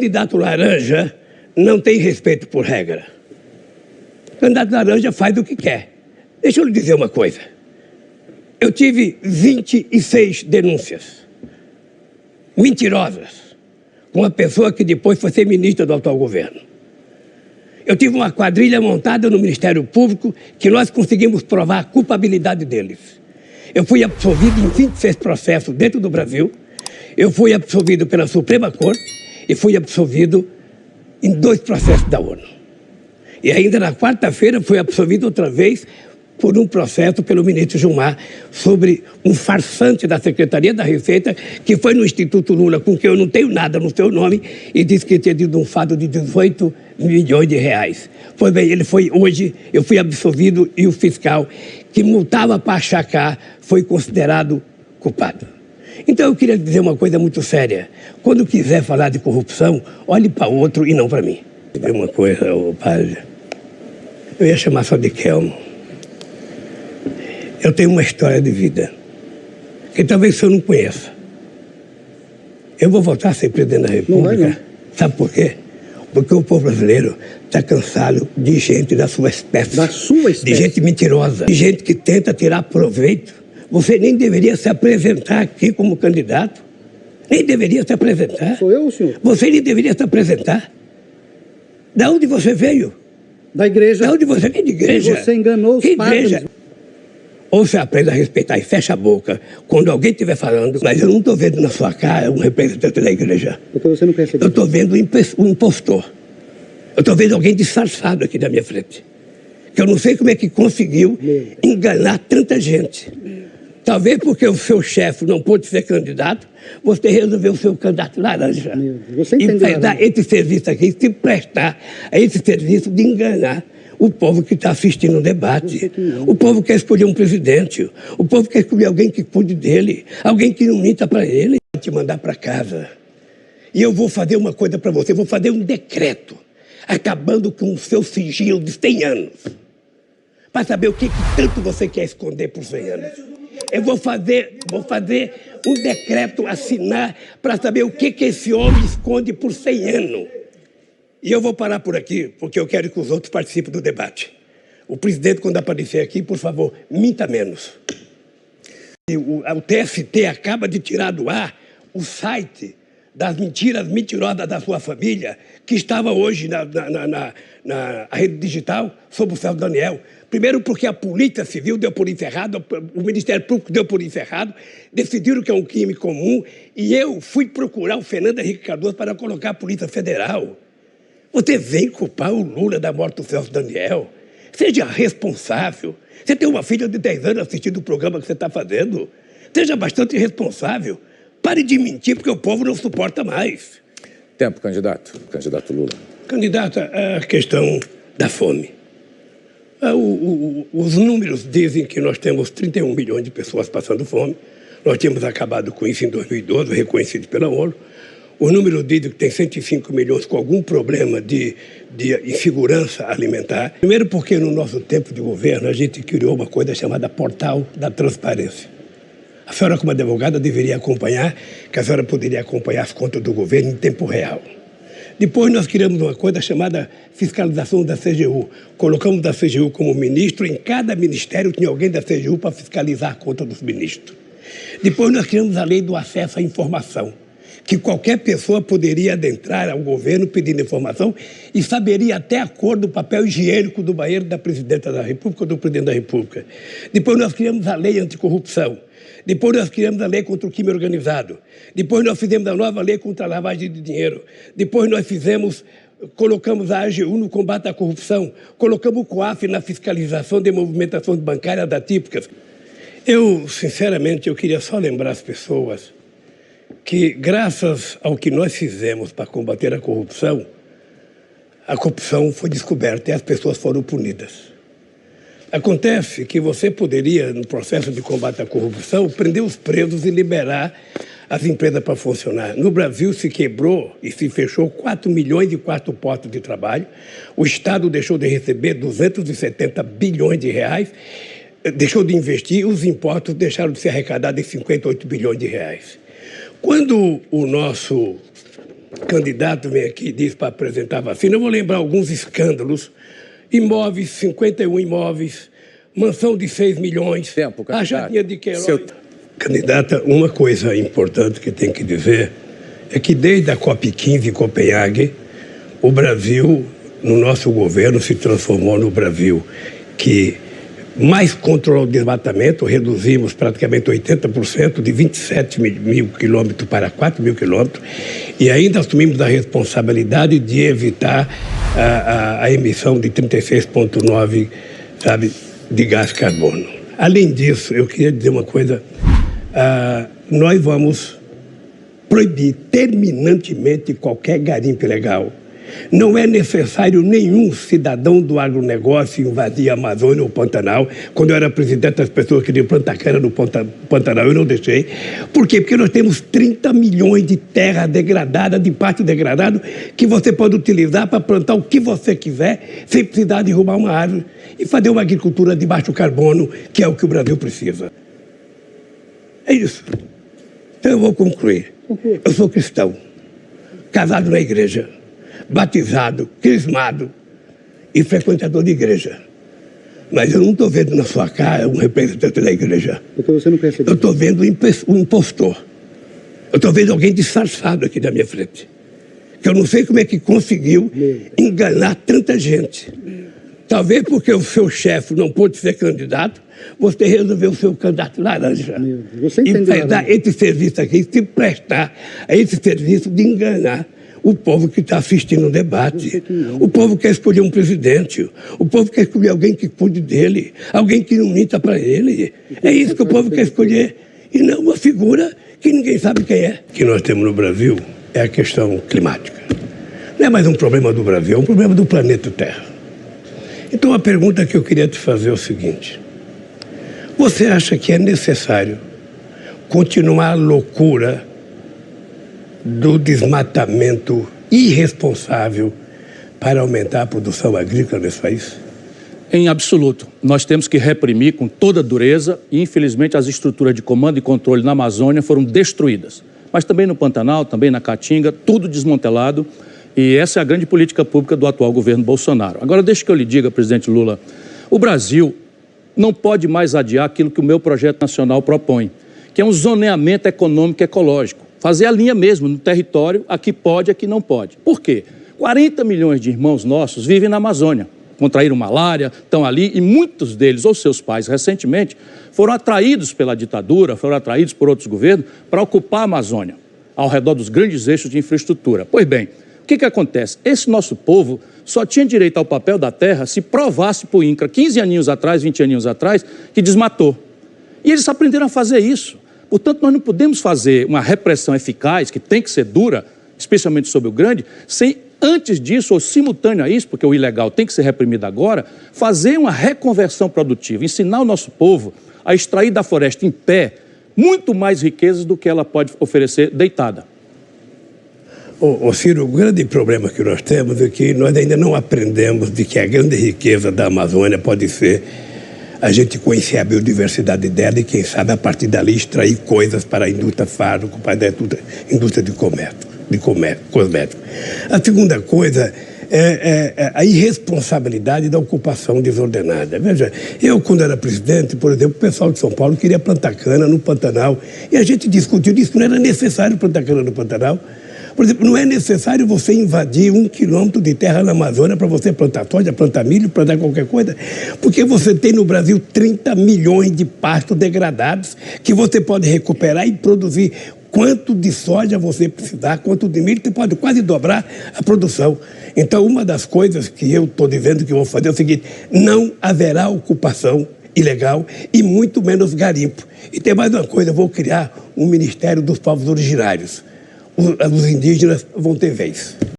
candidato laranja não tem respeito por regra. O candidato laranja faz o que quer. Deixa eu lhe dizer uma coisa. Eu tive 26 denúncias mentirosas com uma pessoa que depois foi ser ministra do atual governo. Eu tive uma quadrilha montada no Ministério Público que nós conseguimos provar a culpabilidade deles. Eu fui absolvido em 26 processos dentro do Brasil. Eu fui absolvido pela Suprema Corte e fui absolvido em 2 processos da ONU. E ainda na quarta-feira fui absolvido outra vez por um processo pelo ministro Gilmar sobre um farsante da Secretaria da Receita que foi no Instituto Lula, com quem eu não tenho nada no seu nome, e disse que tinha tido um fato de 18 milhões de reais. Pois bem, hoje eu fui absolvido e o fiscal que multava para achacar foi considerado culpado. Então eu queria dizer uma coisa muito séria. Quando quiser falar de corrupção, olhe para outro e não para mim. Uma coisa, padre, eu ia chamar só de Kelmo. Eu tenho uma história de vida que talvez o senhor não conheça. Eu vou voltar a ser presidente da República. Não. Sabe por quê? Porque o povo brasileiro está cansado de gente da sua espécie. Da sua espécie? De gente mentirosa, de gente que tenta tirar proveito. Você nem deveria se apresentar aqui como candidato. Nem deveria se apresentar. Sou eu, senhor? Você nem deveria se apresentar. Da onde você veio? Da igreja. Da onde você veio? De igreja? Você enganou os padres. Ou você aprende a respeitar e fecha a boca quando alguém estiver falando, mas eu não estou vendo na sua cara um representante da igreja. Porque você não conhece a igreja. Eu estou vendo um impostor. Eu estou vendo alguém disfarçado aqui na minha frente. Que eu não sei como é que conseguiu enganar tanta gente. Talvez porque o seu chefe não pôde ser candidato, você resolveu ser o candidato laranja. Você e prestar esse serviço aqui, se prestar a esse serviço de enganar o povo que está assistindo o debate. O povo quer escolher um presidente. O povo quer escolher alguém que cuide dele. Alguém que não minta para ele. Vou te mandar para casa. E eu vou fazer uma coisa para você. Vou fazer um decreto acabando com o seu sigilo de 100 anos. Para saber o que tanto você quer esconder por 100 anos. Eu vou fazer um decreto, assinar, para saber o que esse homem esconde por 100 anos. E eu vou parar por aqui, porque eu quero que os outros participem do debate. O presidente, quando aparecer aqui, por favor, minta menos. O TST acaba de tirar do ar o site das mentiras mentirosas da sua família, que estava hoje na rede digital sobre o Celso Daniel. Primeiro porque a Polícia Civil deu por encerrado, o Ministério Público deu por encerrado, decidiram que é um crime comum, e eu fui procurar o Fernando Henrique Cardoso para colocar a Polícia Federal. Você vem culpar o Lula da morte do Celso Daniel? Seja responsável. Você tem uma filha de 10 anos assistindo o programa que você está fazendo. Seja bastante responsável. Pare de mentir, porque o povo não suporta mais. Tempo, candidato. Candidato Lula. Candidata, a questão da fome. Os números dizem que nós temos 31 milhões de pessoas passando fome. Nós tínhamos acabado com isso em 2012, reconhecido pela ONU. O número diz que tem 105 milhões com algum problema de insegurança alimentar. Primeiro porque no nosso tempo de governo a gente criou uma coisa chamada Portal da Transparência. A senhora, como advogada, deveria acompanhar, que a senhora poderia acompanhar as contas do governo em tempo real. Depois nós criamos uma coisa chamada fiscalização da CGU. Colocamos a CGU como ministro, em cada ministério tinha alguém da CGU para fiscalizar a conta dos ministros. Depois nós criamos a lei do acesso à informação, que qualquer pessoa poderia adentrar ao governo pedindo informação e saberia até a cor do papel higiênico do banheiro da presidenta da República ou do presidente da República. Depois nós criamos a lei anticorrupção. Depois nós criamos a lei contra o crime organizado. Depois nós fizemos a nova lei contra a lavagem de dinheiro. Depois nós colocamos a AGU no combate à corrupção. Colocamos o COAF na fiscalização de movimentações bancárias atípicas. Sinceramente, eu queria só lembrar as pessoas que, graças ao que nós fizemos para combater a corrupção foi descoberta e as pessoas foram punidas. Acontece que você poderia, no processo de combate à corrupção, prender os presos e liberar as empresas para funcionar. No Brasil se quebrou e se fechou 4 milhões e 4 postos de trabalho. O Estado deixou de receber 270 bilhões de reais, deixou de investir, os impostos deixaram de ser arrecadados em 58 bilhões de reais. Quando o nosso candidato vem aqui e diz para apresentar vacina, eu vou lembrar alguns escândalos. Imóveis, 51 imóveis, mansão de 6 milhões. Tempo, candidato. A Jardinha de Queiroz. Candidata, uma coisa importante que tem que dizer é que desde a COP15 em Copenhague, o Brasil, no nosso governo, se transformou no Brasil que mais controlou o desmatamento, reduzimos praticamente 80%, de 27 mil quilômetros para 4 mil quilômetros, e ainda assumimos a responsabilidade de evitar a emissão de 36,9, sabe, de gás carbono. Além disso, eu queria dizer uma coisa, nós vamos proibir terminantemente qualquer garimpo ilegal. Não é necessário nenhum cidadão do agronegócio invadir a Amazônia ou o Pantanal. Quando eu era presidente, as pessoas queriam plantar cana no Pantanal, eu não deixei. Por quê? Porque nós temos 30 milhões de terra degradada, de pátio degradado, que você pode utilizar para plantar o que você quiser, sem precisar derrubar uma árvore e fazer uma agricultura de baixo carbono, que é o que o Brasil precisa. É isso. Então eu vou concluir. Eu sou cristão, casado na igreja, batizado, crismado e frequentador de igreja. Mas eu não estou vendo na sua cara um representante da igreja. Porque você não percebeu. Eu estou vendo um impostor. Eu estou vendo alguém disfarçado aqui na minha frente. Que eu não sei como é que conseguiu enganar tanta gente. Talvez porque o seu chefe não pôde ser candidato, você resolveu ser o candidato laranja. Você entendeu, e dar esse serviço aqui, se prestar a esse serviço de enganar o povo que está assistindo o debate. O povo quer escolher um presidente. O povo quer escolher alguém que cuide dele. Alguém que não minta para ele. É isso que o povo quer escolher. E não uma figura que ninguém sabe quem é. O que nós temos no Brasil é a questão climática. Não é mais um problema do Brasil, é um problema do planeta Terra. Então a pergunta que eu queria te fazer é o seguinte. Você acha que é necessário continuar a loucura do desmatamento irresponsável para aumentar a produção agrícola nesse país? Em absoluto. Nós temos que reprimir com toda dureza e, infelizmente, as estruturas de comando e controle na Amazônia foram destruídas. Mas também no Pantanal, também na Caatinga, tudo desmantelado. E essa é a grande política pública do atual governo Bolsonaro. Agora, deixe que eu lhe diga, presidente Lula, o Brasil não pode mais adiar aquilo que o meu projeto nacional propõe, que é um zoneamento econômico e ecológico. Fazer a linha mesmo no território, aqui pode, aqui não pode. Por quê? 40 milhões de irmãos nossos vivem na Amazônia, contraíram malária, estão ali, e muitos deles, ou seus pais, recentemente, foram atraídos pela ditadura, foram atraídos por outros governos para ocupar a Amazônia, ao redor dos grandes eixos de infraestrutura. Pois bem, o que acontece? Esse nosso povo só tinha direito ao papel da terra se provasse para o INCRA, 15 aninhos atrás, 20 aninhos atrás, que desmatou. E eles aprenderam a fazer isso. Portanto, nós não podemos fazer uma repressão eficaz, que tem que ser dura, especialmente sobre o grande, sem, antes disso, ou simultâneo a isso, porque o ilegal tem que ser reprimido agora, fazer uma reconversão produtiva, ensinar o nosso povo a extrair da floresta em pé muito mais riquezas do que ela pode oferecer deitada. Ciro, o grande problema que nós temos é que nós ainda não aprendemos de que a grande riqueza da Amazônia pode ser a gente conhecer a biodiversidade dela e, quem sabe, a partir dali extrair coisas para a indústria fármaco, para a indústria de cosmético. A segunda coisa é a irresponsabilidade da ocupação desordenada. Veja, eu, quando era presidente, por exemplo, o pessoal de São Paulo queria plantar cana no Pantanal e a gente discutiu disso, não era necessário plantar cana no Pantanal. Por exemplo, não é necessário você invadir 1 quilômetro de terra na Amazônia para você plantar soja, plantar milho, plantar qualquer coisa, porque você tem no Brasil 30 milhões de pastos degradados que você pode recuperar e produzir quanto de soja você precisar, quanto de milho, você pode quase dobrar a produção. Então, uma das coisas que eu estou dizendo que vou fazer é o seguinte: não haverá ocupação ilegal e muito menos garimpo. E tem mais uma coisa, eu vou criar um Ministério dos Povos Originários. Os indígenas vão ter vez.